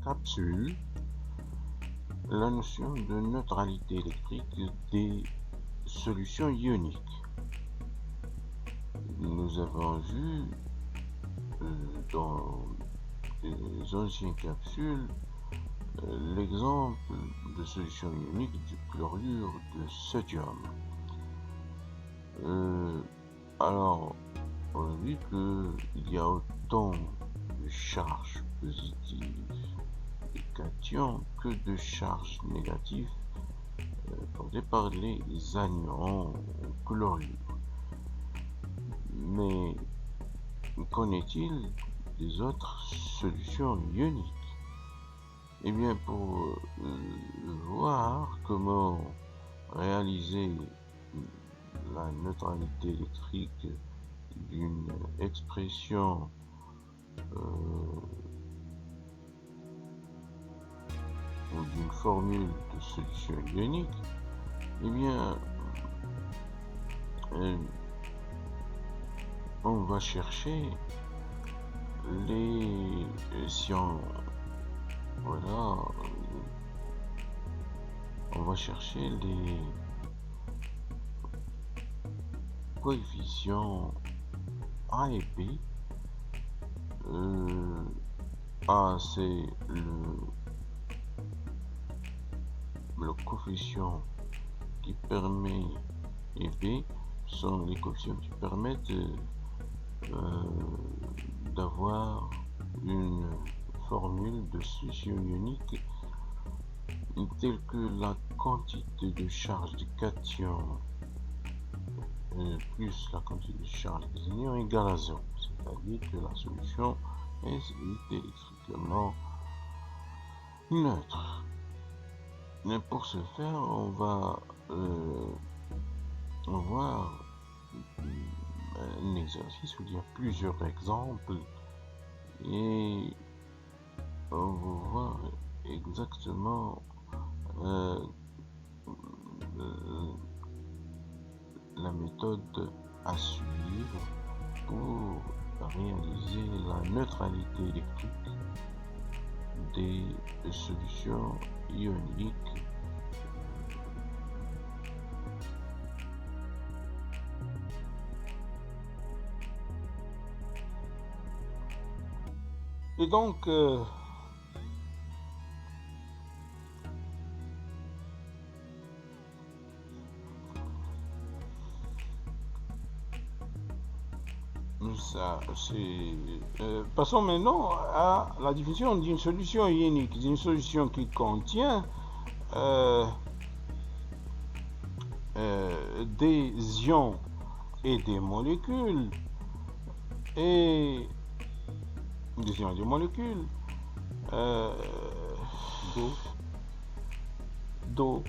capsule la notion de neutralité électrique des solutions ioniques. Nous avons vu dans les anciennes capsules l'exemple de solution ionique du chlorure de sodium. Alors, on a vu qu'il y a autant de charges positives et cations que de charges négatives portées par les anions chlorure. Mais qu'en est-il des autres solutions ioniques? Eh bien, pour voir comment réaliser la neutralité électrique d'une expression ou d'une formule de solution ionique, eh bien, on va chercher on va chercher les coefficients A et B. A, c'est le coefficient qui permet, et B sont les coefficients qui permettent d'avoir une formule de solution ionique telle que la quantité de charge des cations plus la quantité de charge des anions égale à 0, c'est-à-dire que la solution est électriquement neutre. Mais pour ce faire, on va voir un exercice où il y a plusieurs exemples et on va voir exactement la méthode à suivre pour réaliser la neutralité électrique des solutions ioniques. Et donc, passons maintenant à la définition d'une solution ionique, d'une solution qui contient des ions et des molécules d'eau.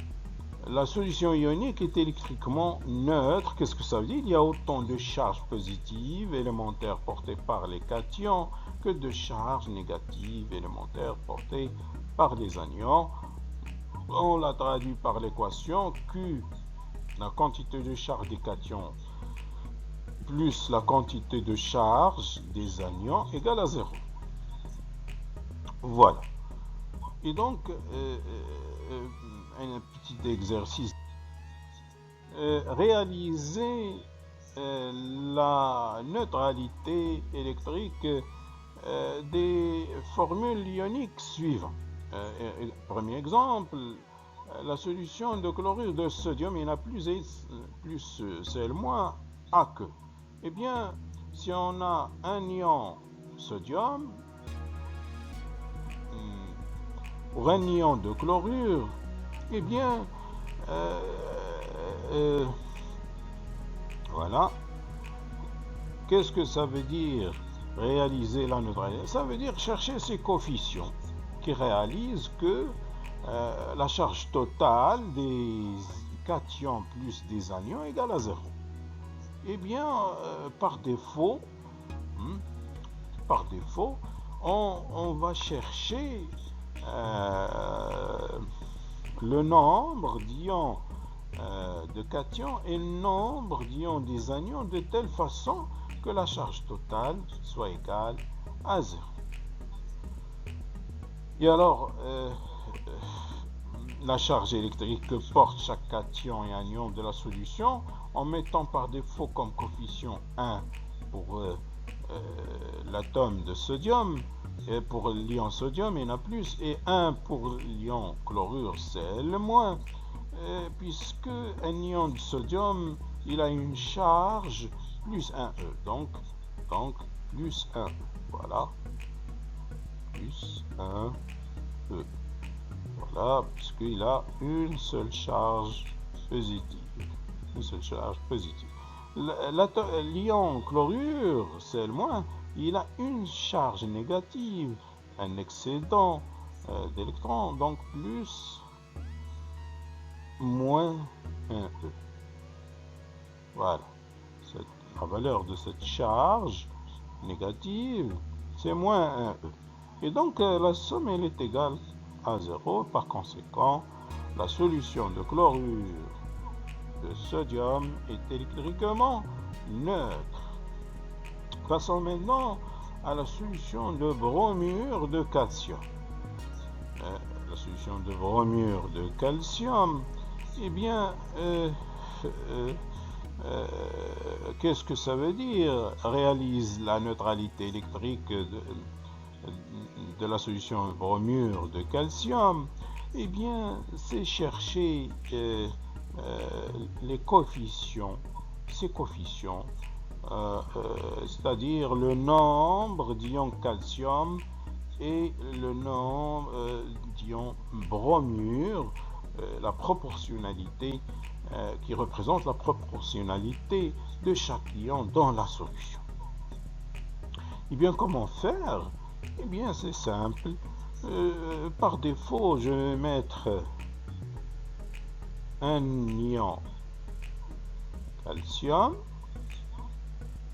La solution ionique est électriquement neutre. Qu'est-ce que ça veut dire? Il y a autant de charges positives élémentaires portées par les cations que de charges négatives élémentaires portées par les anions. On l'a traduit par l'équation Q, la quantité de charge des cations plus la quantité de charge des anions égale à 0. Voilà. Et donc, un petit exercice. Réaliser la neutralité électrique des formules ioniques suivantes. Premier exemple, la solution de chlorure de sodium, il y en a plus c'est le moins A que. Eh bien, si on a un ion sodium ou un ion de chlorure, eh bien, voilà. Qu'est-ce que ça veut dire réaliser la neutralité? Ça veut dire chercher ces coefficients qui réalisent que la charge totale des cations plus des anions égale à 0. Eh bien, par défaut, on va chercher le nombre d'ions de cations et le nombre d'ions des anions de telle façon que la charge totale soit égale à 0. Et alors, la charge électrique que porte chaque cation et anion de la solution, en mettant par défaut comme coefficient 1 pour l'atome de sodium, et pour l'ion sodium, il y en a plus, et 1 pour l'ion chlorure, c'est le moins, puisque un ion de sodium, il a une charge plus 1E, donc plus 1E, voilà, plus 1E. Voilà, puisqu'il a une seule charge positive. Une seule charge positive. L'ion chlorure, c'est le moins, il a une charge négative, un excédent d'électrons, donc plus moins 1E. Voilà. La valeur de cette charge négative, c'est moins 1E. Et donc, la somme, elle est égale à 0. Par conséquent, la solution de chlorure de sodium est électriquement neutre. Passons maintenant à la solution de bromure de calcium. La solution de bromure de calcium, eh bien, qu'est-ce que ça veut dire? Réalise la neutralité électrique de la solution bromure de calcium. Eh bien, c'est chercher les coefficients, ces coefficients, c'est-à-dire le nombre d'ions calcium et le nombre d'ions bromure, la proportionnalité qui représente la proportionnalité de chaque ion dans la solution. Eh bien, comment faire? Eh bien, c'est simple. Par défaut, je vais mettre un ion calcium.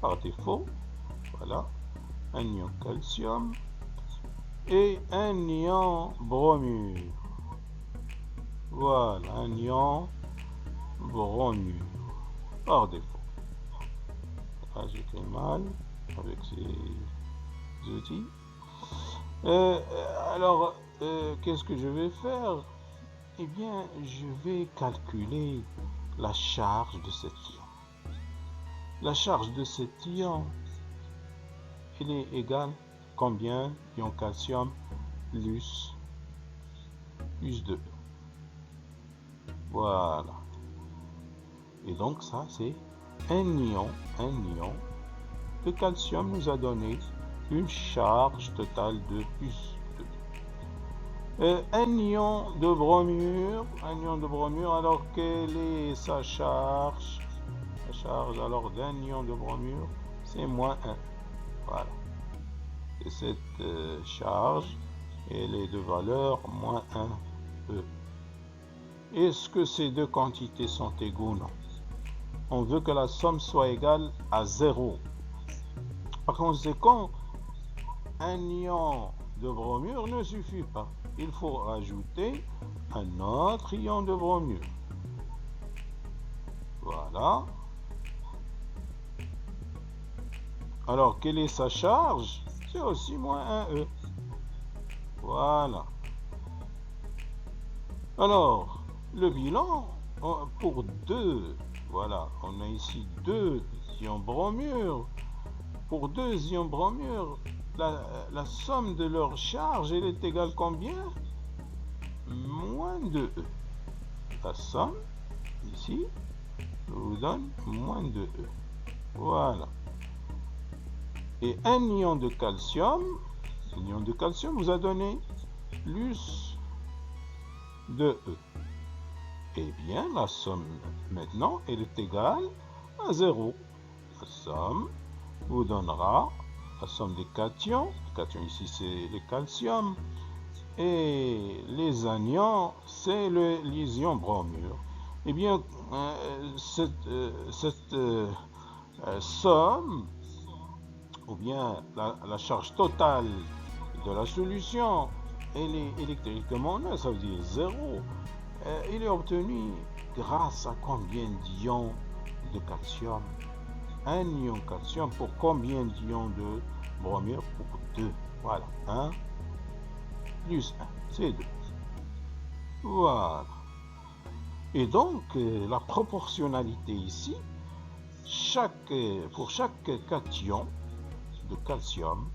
Par défaut, voilà, un ion calcium et un ion bromure. Voilà, un ion bromure. Par défaut. Là, j'écris mal avec ces outils. Alors, qu'est-ce que je vais faire? Eh bien, je vais calculer la charge de cet ion. La charge de cet ion, elle est égale combien? Ion calcium plus 2E. Voilà. Et donc ça, c'est un ion de calcium nous a donné une charge totale de plus 2. Un ion de bromure, alors quelle est sa charge? La charge alors d'un ion de bromure, c'est moins 1. Voilà. Et cette charge, elle est de valeur moins 1E. Est-ce que ces deux quantités sont égaux? Non. On veut que la somme soit égale à 0. Par conséquent, un ion de bromure ne suffit pas. Il faut rajouter un autre ion de bromure. Voilà. Alors, quelle est sa charge? C'est aussi moins 1E. Voilà. Alors, le bilan, pour 2, voilà, on a ici 2 ions bromure. Pour 2 ions bromure, la somme de leur charge, elle est égale combien? Moins 2E. La somme, ici, vous donne moins 2E. Voilà. Et un ion de calcium vous a donné plus 2E. Eh bien, la somme, maintenant, elle est égale à 0. La somme vous donnera la somme des cations. Les cations ici, c'est le calcium. Et les anions, c'est les ions bromure. Eh bien, cette somme, ou bien la charge totale de la solution, elle est électriquement neutre, ça veut dire 0. Il est obtenu grâce à combien d'ions de calcium? Un ion calcium pour combien d'ions de bromure? Pour 2. Voilà. 1, plus 1, c'est 2. Voilà. Et donc, la proportionnalité ici, pour chaque cation de calcium,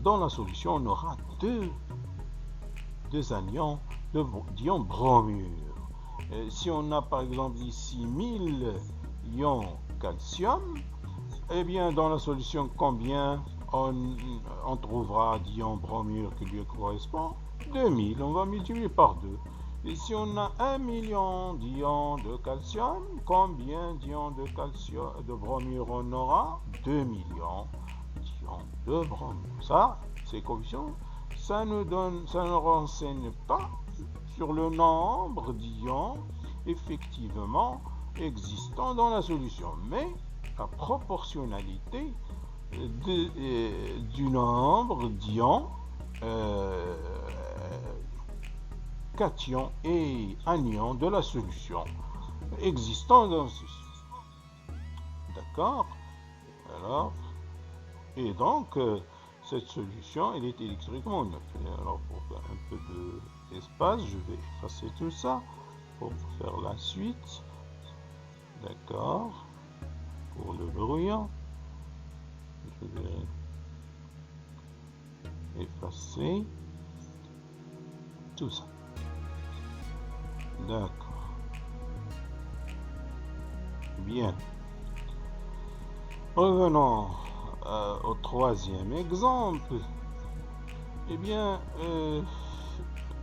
dans la solution, on aura deux anions d'ion bromure. Si on a par exemple ici 1000 ions calcium, eh bien dans la solution, combien on trouvera d'ions bromure qui lui correspond? 2000, on va multiplier par 2. Et si on a 1 million d'ions de calcium, combien d'ions de bromure on aura? 2 millions d'ions de bromure. Ça, ces coefficients, ça ne renseigne pas sur le nombre d'ions effectivement existants dans la solution, mais la proportionnalité du nombre d'ions cations et anions de la solution existant dans ceci. D'accord? Alors, et donc, cette solution, elle est électriquement neutre. Alors, pour faire un peu d'espace, je vais effacer tout ça pour faire la suite. D'accord? Pour le brouillon, je vais effacer tout ça. D'accord. Bien. Revenons au troisième exemple. Eh bien,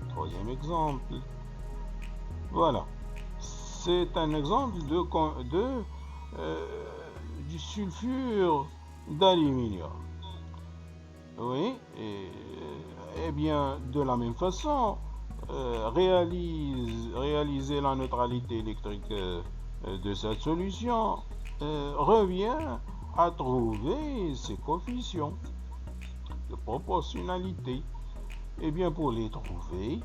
troisième exemple. Voilà. C'est un exemple du sulfure d'aluminium. Oui, et bien, de la même façon, réaliser la neutralité électrique de cette solution revient à trouver ses coefficients de proportionnalité. Et bien, pour les trouver,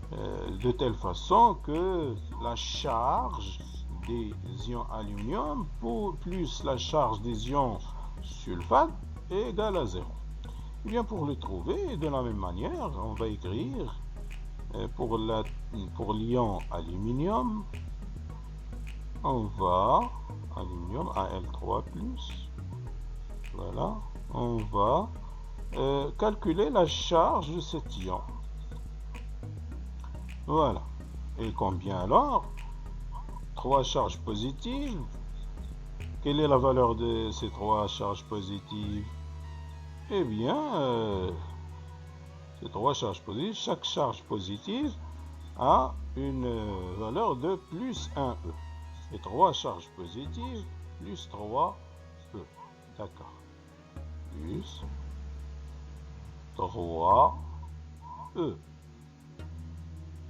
de telle façon que la charge des ions aluminium plus la charge des ions sulfate est égale à 0. Et bien, pour le trouver, de la même manière, on va écrire pour l'ion aluminium, on va aluminium Al3+, voilà, on va calculer la charge de cet ion. Voilà. Et combien alors? 3 charges positives. Quelle est la valeur de ces 3 charges positives? Eh bien, ces 3 charges positives, chaque charge positive a une valeur de plus 1E. Et 3 charges positives plus 3E. D'accord. Plus 3E.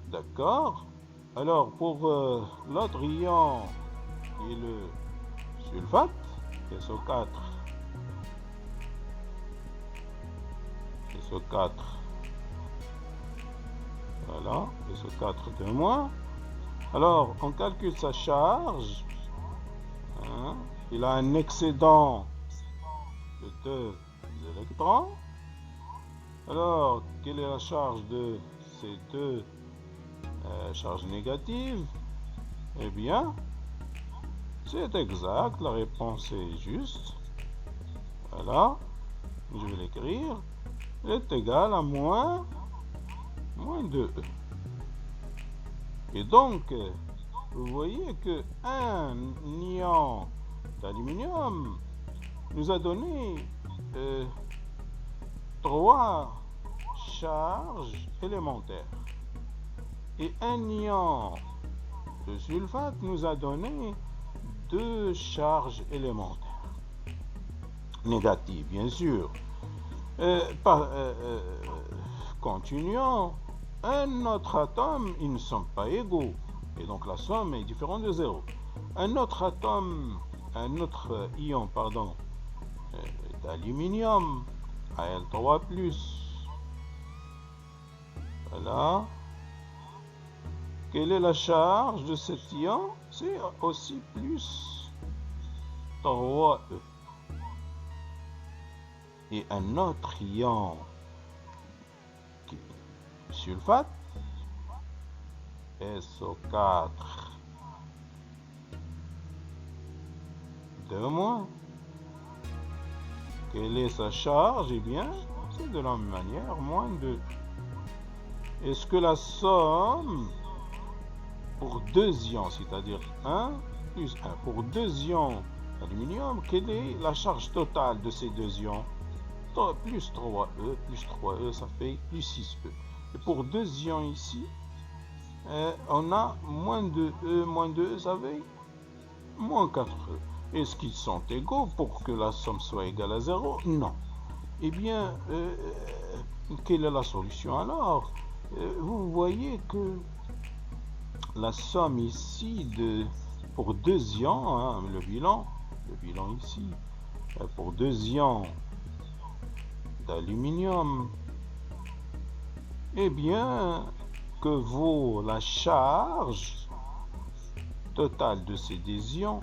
D'accord. Alors, pour l'autre ion, qui est le sulfate, SO4, voilà, SO4 de moins. Alors, on calcule sa charge. Hein, il a un excédent de 2 électrons. Alors, quelle est la charge de ces deux charges négatives? Eh bien, c'est exact, la réponse est juste. Voilà, je vais l'écrire. Elle est égale à moins 2E. Et donc, vous voyez que un ion d'aluminium nous a donné 3 charges élémentaires. Et un ion de sulfate nous a donné 2 charges élémentaires. Négatives, bien sûr. Continuons. Un autre atome, ils ne sont pas égaux. Et donc la somme est différente de 0. Un autre ion, d'aluminium, Al3+. Voilà. Quelle est la charge de cet ion? C'est aussi plus 3E. Et un autre ion sulfate, SO4, 2-. Quelle est sa charge? Eh bien, c'est de la même manière, -2. Est-ce que la somme pour 2 ions, c'est-à-dire 1 plus 1, pour 2 ions d'aluminium, quelle est la charge totale de ces 2 ions? Plus 3E, ça fait plus 6E. Et pour 2 ions ici, on a -2E, ça fait -4E. Est-ce qu'ils sont égaux pour que la somme soit égale à 0? Non. Eh bien, quelle est la solution alors? Vous voyez que la somme ici pour 2 ions, hein, le bilan ici, pour 2 ions d'aluminium, eh bien, que vaut la charge totale de ces 2 ions?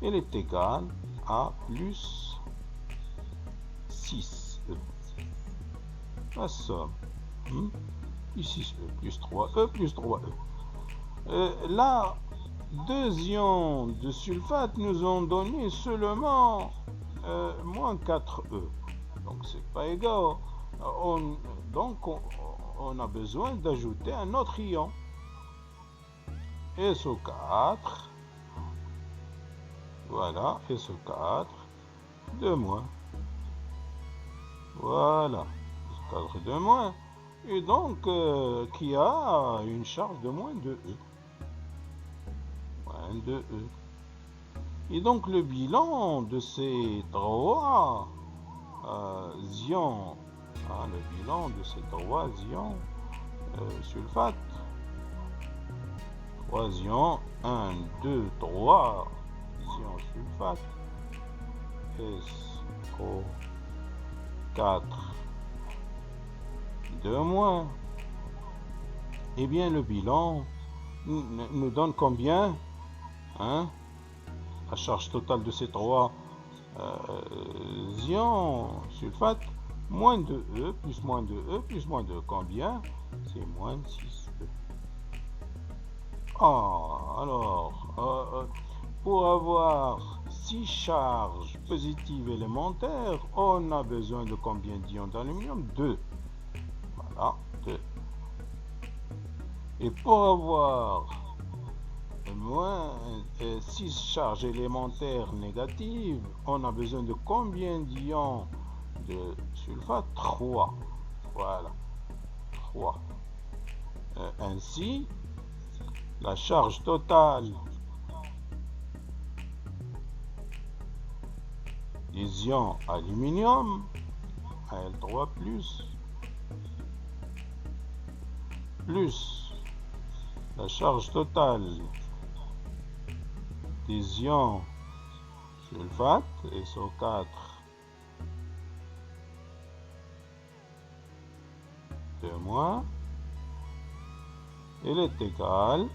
Elle est égale à plus 6E. La somme, plus 6E, plus 3E, plus 3E. Là, 2 ions de sulfate nous ont donné seulement -4E. Donc, c'est pas égal. Donc, on a besoin d'ajouter un autre ion. SO4. Voilà, SO4, 2-. Voilà, SO4, 2-. Et donc, qui a une charge de -2E. -2E. Et donc, le bilan de ces 3 ions, le bilan de ces 3 ions sulfate, 3 ions, 1, 2, 3 ions sulfate, SO4, 2-. Eh bien, le bilan nous donne combien? La charge totale de ces 3 ions sulfate, -2E, plus -2E, plus -2, combien? C'est -6E. Alors, pour avoir 6 charges positives élémentaires, on a besoin de combien d'ions d'aluminium? 2. Voilà, 2. Et pour avoir 6 charges élémentaires négatives, on a besoin de combien d'ions de sulfate? 3. Voilà, 3. Ainsi, la charge totale des ions aluminium, Al3+, plus la charge totale des ions sulfate, SO4, 2-, elle est égale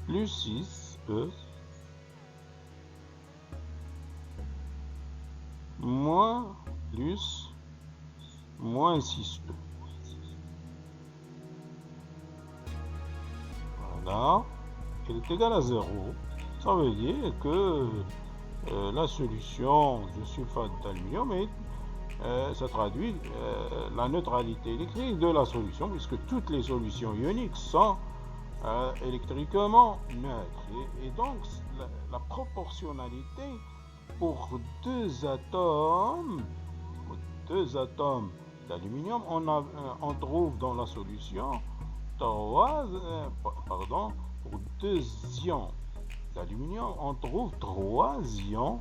plus 6E moins plus moins 6E. Voilà, elle est égale à 0. Ça veut dire que la solution du sulfate d'aluminium ça traduit la neutralité électrique de la solution, puisque toutes les solutions ioniques sont électriquement neutres. Et donc, la proportionnalité pour 2 atomes d'aluminium, on trouve dans la solution 3, pour 2 ions d'aluminium, on trouve 3 ions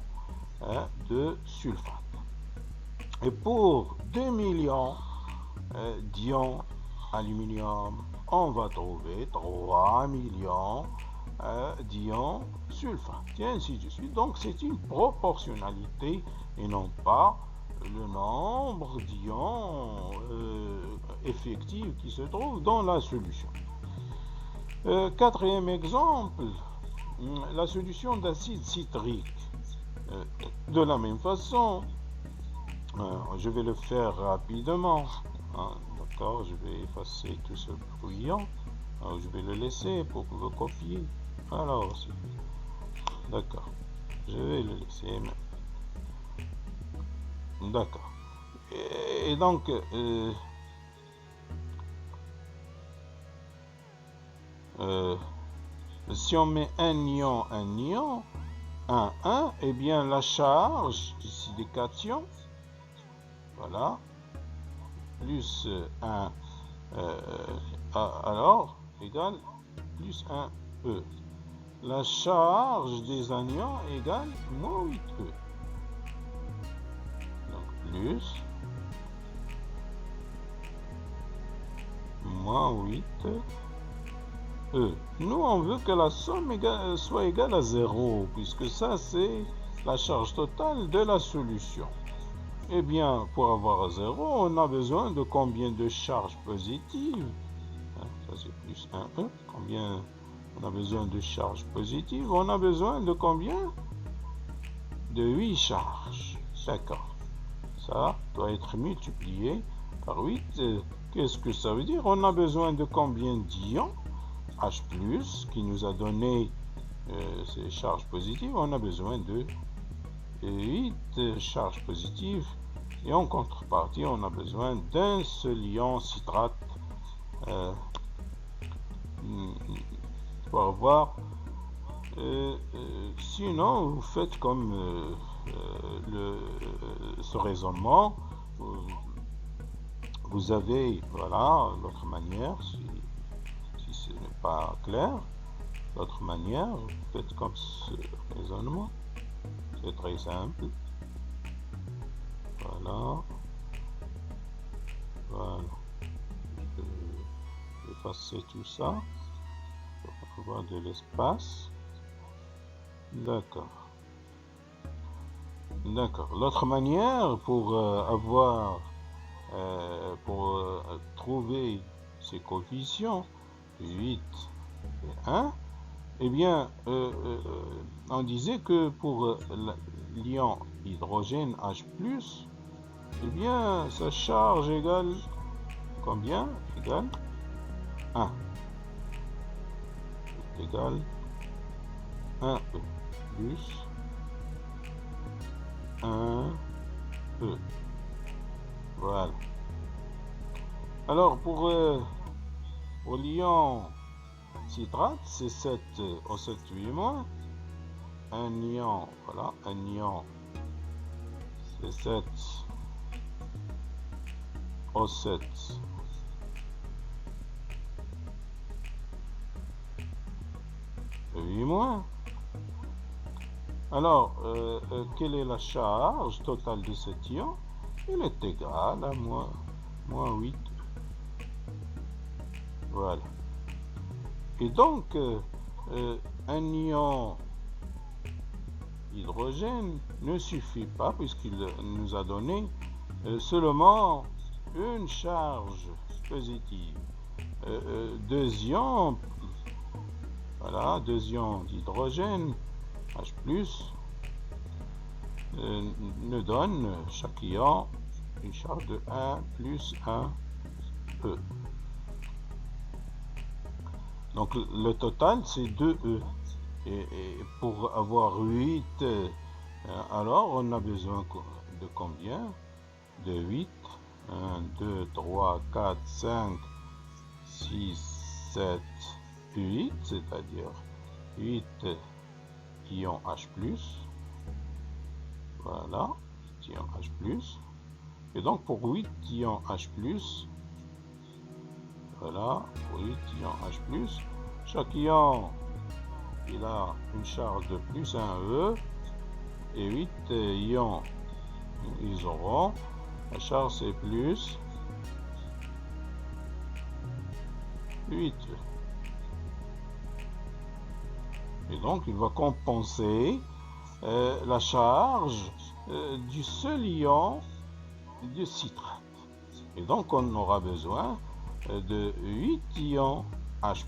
de sulfate. Et pour 2 millions d'ions aluminium, on va trouver 3 millions d'ions sulfate, et ainsi de suite. Donc c'est une proportionnalité et non pas le nombre d'ions effectifs qui se trouvent dans la solution. Quatrième exemple, la solution d'acide citrique. De la même façon, je vais le faire rapidement. Hein, d'accord, je vais effacer tout ce brouillon. Alors, je vais le laisser pour le copier. Alors, d'accord, je vais le laisser. D'accord. Et donc, si on met un ion, 1, eh bien la charge ici des cations, voilà, plus 1, alors, égale plus 1 E. La charge des anions égale moins 8E. Donc, plus moins 8E. Nous, on veut que la somme soit égale à 0, puisque ça, c'est la charge totale de la solution. Eh bien, pour avoir 0, on a besoin de combien de charges positives? Ça, c'est plus 1E. Combien on a besoin de charges positives? On a besoin de combien? De 8 charges. D'accord. Ça doit être multiplié par 8. Qu'est-ce que ça veut dire? On a besoin de combien d'ions? H+, qui nous a donné ces charges positives, on a besoin de 8 charges positives. Et en contrepartie, on a besoin d'un seul ion citrate pour avoir. Sinon, vous faites comme ce raisonnement. Vous avez, voilà, l'autre manière, si ce n'est pas clair, l'autre manière, vous faites comme ce raisonnement. C'est très simple. Voilà. Voilà. Je vais effacer tout ça pour avoir de l'espace. D'accord. D'accord. L'autre manière pour trouver ces coefficients 8 et 1, eh bien, on disait que pour l'ion hydrogène H+, eh bien, sa charge égale combien? Égale 1. Égale 1E plus 1E. Voilà. Alors, pour l'ion citrate, c'est 7 O7 8-. Un ion, voilà, un ion, c'est 7 O7 8-. Alors, quelle est la charge totale de cet ion? Elle est égale à moins 8. Voilà. Et donc, un ion hydrogène ne suffit pas, puisqu'il nous a donné seulement une charge positive. 2 ions, voilà, 2 ions d'hydrogène H+, nous donne chaque ion une charge de 1 plus 1E. Donc le total c'est 2E. Et pour avoir 8, alors on a besoin de combien? De 8. 1, 2, 3, 4, 5, 6, 7, 8, c'est-à-dire 8 ions H+. Voilà, ions H+. Et donc pour 8 ions H+, voilà, pour 8 ions H+, chaque ion, il a une charge de plus 1E, et 8 ions, ils auront, la charge c'est plus 8. Et donc il va compenser la charge du seul ion de citrate. Et donc on aura besoin de 8 ions H+,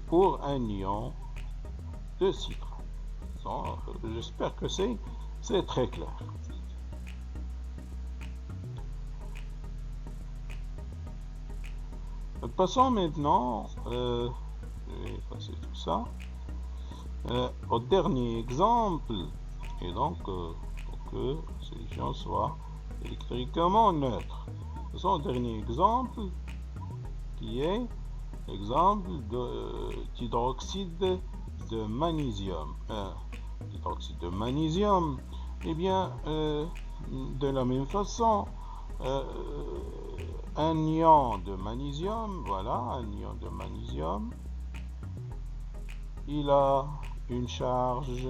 pour un ion de citrate. J'espère que c'est très clair. Passons maintenant, je vais effacer tout ça, au dernier exemple, et donc pour que la solution soit électriquement neutre. Passons au dernier exemple, qui est l'exemple d'hydroxyde de magnésium. L'hydroxyde de magnésium, eh bien, de la même façon, un ion de magnésium, voilà, un ion de magnésium, il a une charge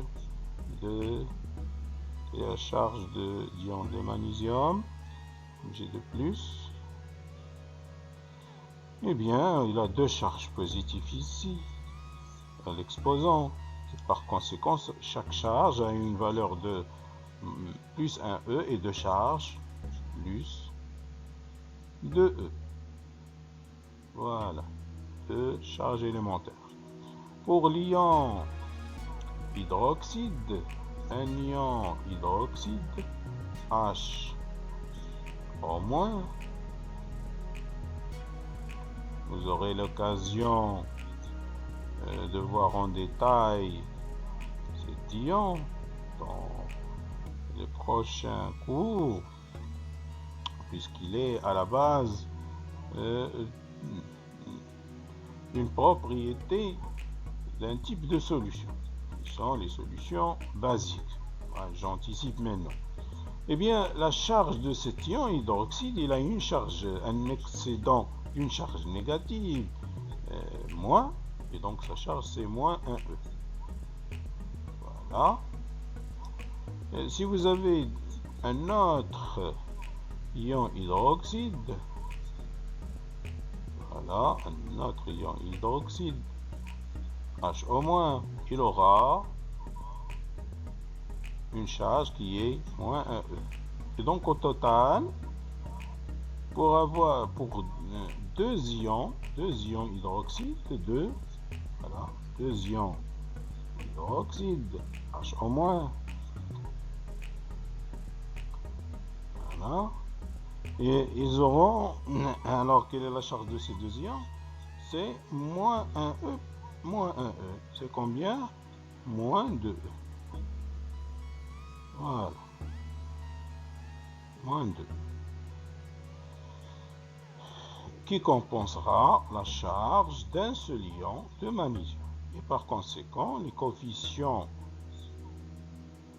de, la charge d'ion de magnésium, G de plus, eh bien, il a deux charges positives ici, à l'exposant. Par conséquent, chaque charge a une valeur de plus 1E et de charge plus 2E. Voilà, deux charges élémentaires. Pour l'ion hydroxyde, un ion hydroxyde H au moins, vous aurez l'occasion de voir en détail cet ion dans les prochains cours, puisqu'il est à la base une propriété d'un type de solution, qui sont les solutions basiques. Voilà, j'anticipe maintenant. Eh bien, la charge de cet ion hydroxyde, il a une charge, un excédent, une charge négative, moins, et donc sa charge c'est moins 1E. Voilà. Et si vous avez un autre ion hydroxyde, voilà, un autre ion hydroxyde, H au moins, il aura une charge qui est moins 1E. Et donc au total, pour deux ions hydroxyde, voilà, deux ions hydroxyde, H au moins, voilà, et ils auront, alors quelle est la charge de ces deux ions? C'est moins 1E, moins 1E, c'est combien? Moins 2E. Voilà, moins 2, qui compensera la charge d'un seul ion de magnésium. Et par conséquent, les coefficients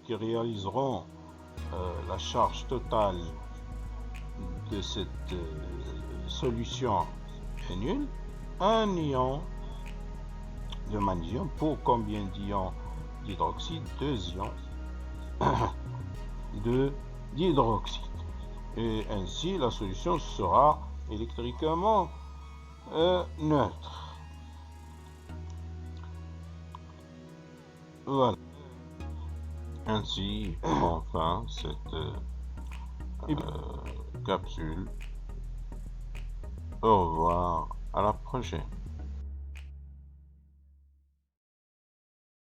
qui réaliseront la charge totale de cette solution est nul. Un ion de magnésium pour combien d'ions d'hydroxyde? Deux ions d'hydroxyde. Et ainsi, la solution sera électriquement neutre. Voilà. Ainsi, enfin, cette capsule. Au revoir, à la prochaine.